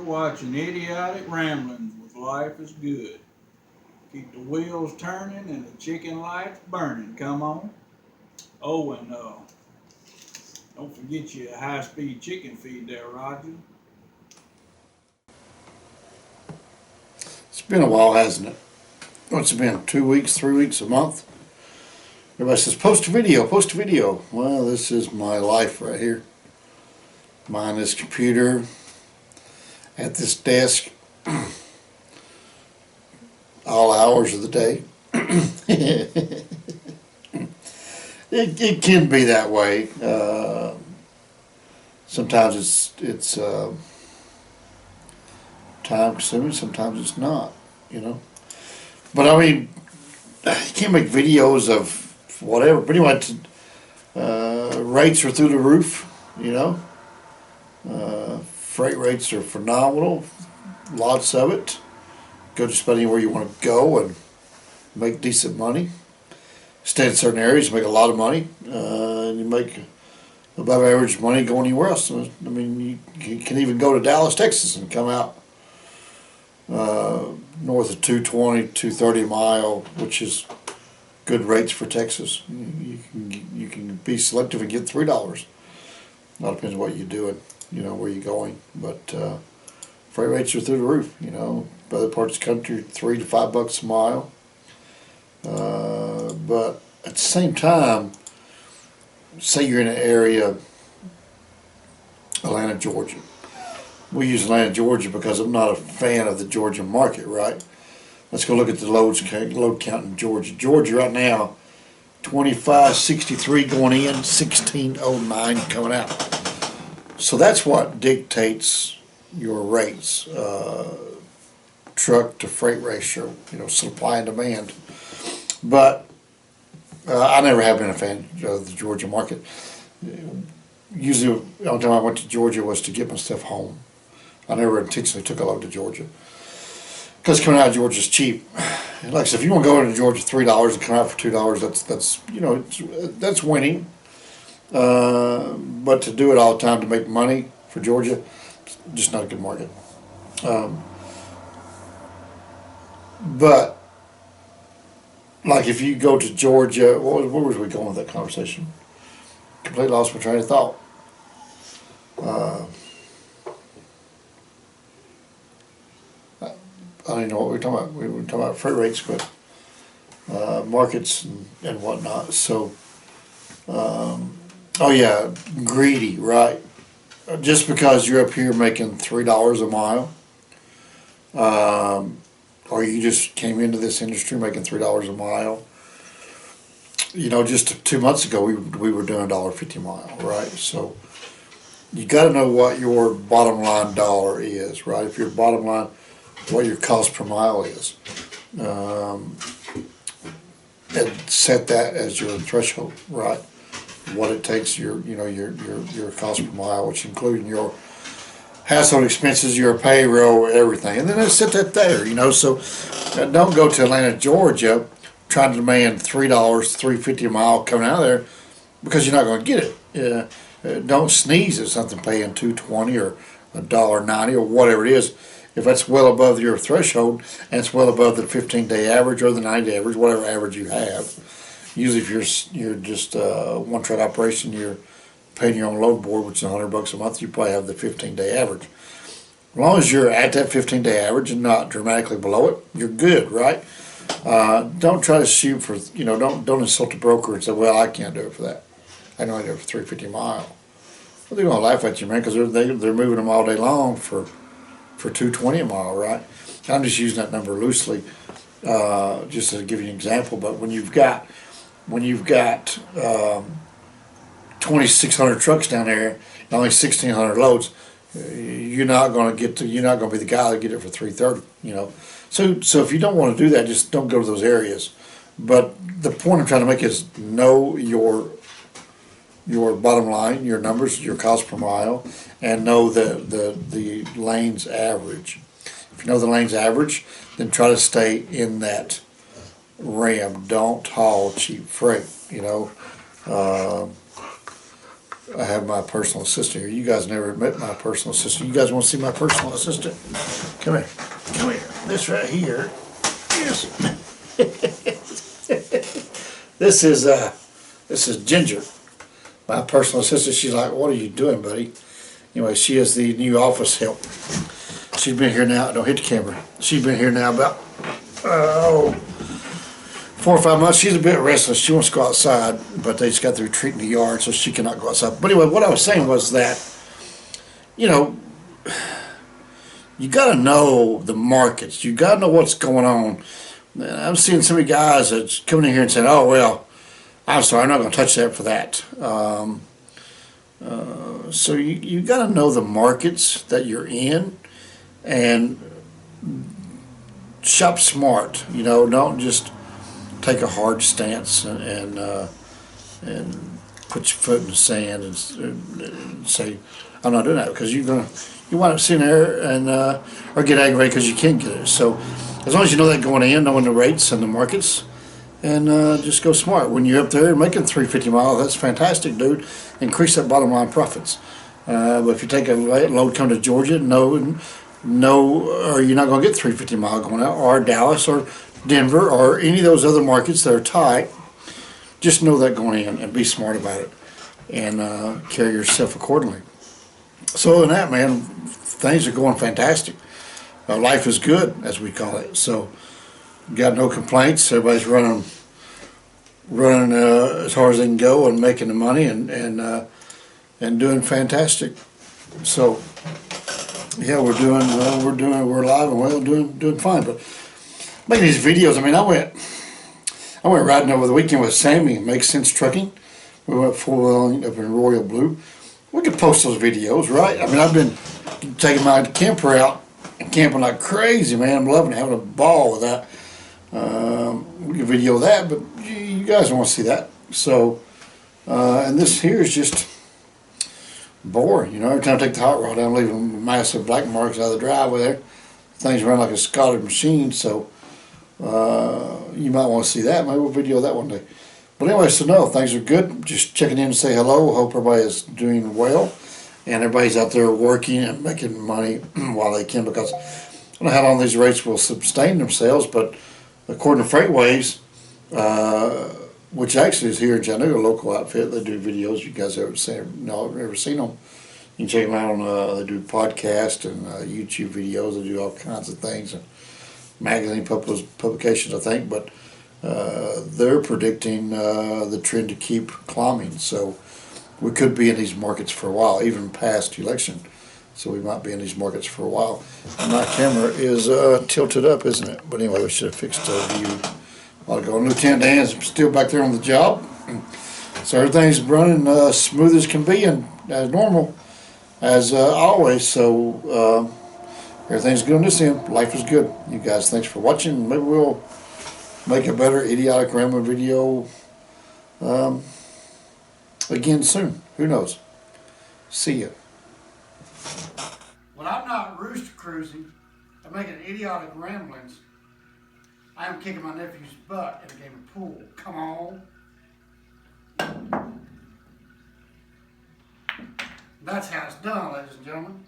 Watching idiotic ramblings with life is good. Keep the wheels turning and the chicken lights burning. Come on. Oh, and don't forget your high-speed chicken feed there, Roger. It's been a while, hasn't it? What's it been? 2 weeks, 3 weeks, a month? Everybody says, post a video, post a video. Well, this is my life right here. Behind this computer, at this desk, all hours of the day. it can be that way. Sometimes it's time consuming, sometimes it's not, you know. But I mean, you can't make videos of whatever. But anyway, rates are through the roof, you know. Freight rates are phenomenal, lots of it. Go just about anywhere you want to go and make decent money. Stay in certain areas, make a lot of money, and you make above average money going anywhere else. I mean, you can even go to Dallas, Texas, and come out north of 220, 230 a mile, which is good rates for Texas. You can be selective and get $3. It all depends on what you're doing, you know, where you're going. But freight rates are through the roof, you know. Other parts of the country, $3 to $5 a mile. But at the same time, say you're in an area, Atlanta, Georgia. We use Atlanta, Georgia because I'm not a fan of the Georgia market, right? Let's go look at the load count in Georgia. Georgia right now, 2563 going in, 1609 coming out. So that's what dictates your rates, truck to freight ratio, you know, supply and demand. But I never have been a fan of the Georgia market. Usually, the only time I went to Georgia was to get my stuff home. I never intentionally took a load to Georgia because coming out of Georgia is cheap. And like I said, if you want to go into Georgia $3 and come out for $2, that's you know that's winning. But to do it all the time to make money for Georgia, just not a good market. But like if you go to Georgia, where was we going with that conversation? Completely lost my train of thought. I don't even know what we were talking about. We were talking about freight rates, but markets and whatnot. So, oh yeah, greedy, right? Just because you're up here making $3 a mile, or you just came into this industry making $3 a mile. You know, just 2 months ago we were doing $1.50 a mile, right? So you got to know what your bottom line dollar is, right? If your bottom line, what your cost per mile is, and set that as your threshold, right? What it takes your cost per mile, which including your household expenses, your payroll, everything, and then set that there, you know. So don't go to Atlanta, Georgia, trying to demand $3, $3.50 a mile coming out of there, because you're not going to get it. Don't sneeze at something paying $2.20 or $1.90 or whatever it is. If that's well above your threshold and it's well above the 15-day average or the 90-day average, whatever average you have. Usually, if you're just one truck operation, you're paying your own load board, which is $100 a month. You probably have the 15-day average. As long as you're at that 15-day average and not dramatically below it, you're good, right? Don't try to shoot for, you know, don't insult the broker and say, well, I can't do it for that. I know I do it for $3.50 a mile. Well, they're gonna laugh at you, man, because they're moving them all day long for $2.20 a mile, right? I'm just using that number loosely, just to give you an example. But when you've got 2,600 trucks down there and only 1,600 loads, you're not going to be the guy that get it for $3.30. You know, so if you don't want to do that, just don't go to those areas. But the point I'm trying to make is know your bottom line, your numbers, your cost per mile, and know the lane's average. If you know the lane's average, then try to stay in that realm. Don't haul cheap freight. You know, I have my personal assistant here. You guys never met my personal assistant. You guys want to see my personal assistant? Come here. Come here. This right here is this is Ginger, my personal assistant. She's like, "What are you doing, buddy?" Anyway, she is the new office help. She's been here now. Don't hit the camera. She's been here now about 4 or 5 months. She's a bit restless. She wants to go outside, but they just got through treating the yard, so she cannot go outside. But anyway, what I was saying was that, you know, you got to know the markets. You got to know what's going on. And I'm seeing so many guys that's coming in here and saying, "Oh well, I'm sorry, I'm not going to touch that for that." So you got to know the markets that you're in, and shop smart. You know, don't just take a hard stance and put your foot in the sand and say, "I'm not doing that," because you wind up sitting there and or get aggravated because you can't get it. So as long as you know that going in, knowing the rates and the markets, and just go smart. When you're up there making 350 miles, that's fantastic, dude. Increase that bottom line profits. But if you take a load come to Georgia, no, or you're not going to get 350 mile going out, or Dallas, or Denver, or any of those other markets that are tight. Just know that going in and be smart about it, and carry yourself accordingly. So in that, man, things are going fantastic. Life is good, as we call it. So got no complaints. Everybody's running as hard as they can go and making the money and doing fantastic. So yeah, we're alive and well, doing fine. But making these videos, I mean, I went riding over the weekend with Sammy, Makes Sense Trucking. We went 4-wheeling up in Royal Blue. We could post those videos, right? I mean, I've been taking my camper out and camping like crazy, man. I'm loving it, having a ball with that. We can video that, but you guys don't want to see that. So, and this here is just boring, you know. Every time I take the hot rod down, I'm leaving massive black marks out of the driveway there. Things run like a Scottish machine, so you might want to see that. Maybe we'll video that one day. But anyway, so no, things are good. Just checking in to say hello. Hope everybody is doing well, and everybody's out there working and making money while they can, because I don't know how long these rates will sustain themselves, but according to Freightways, which actually is here in Chattanooga, a local outfit, they do videos. You guys ever seen them? You can check them out on, they do podcasts and YouTube videos. They do all kinds of things, and magazine publications, I think. But they're predicting the trend to keep climbing. So we could be in these markets for a while, even past election. So we might be in these markets for a while. And my camera is tilted up, isn't it? But anyway, we should have fixed the view a while ago. Lieutenant Dan's still back there on the job. So everything's running smooth as can be and as normal as always. So everything's good on this end. Life is good. You guys, thanks for watching. Maybe we'll make a better idiotic rambling video again soon. Who knows? See ya. When I'm not rooster cruising and making idiotic ramblings, I am kicking my nephew's butt in a game of pool. Come on. That's how it's done, ladies and gentlemen.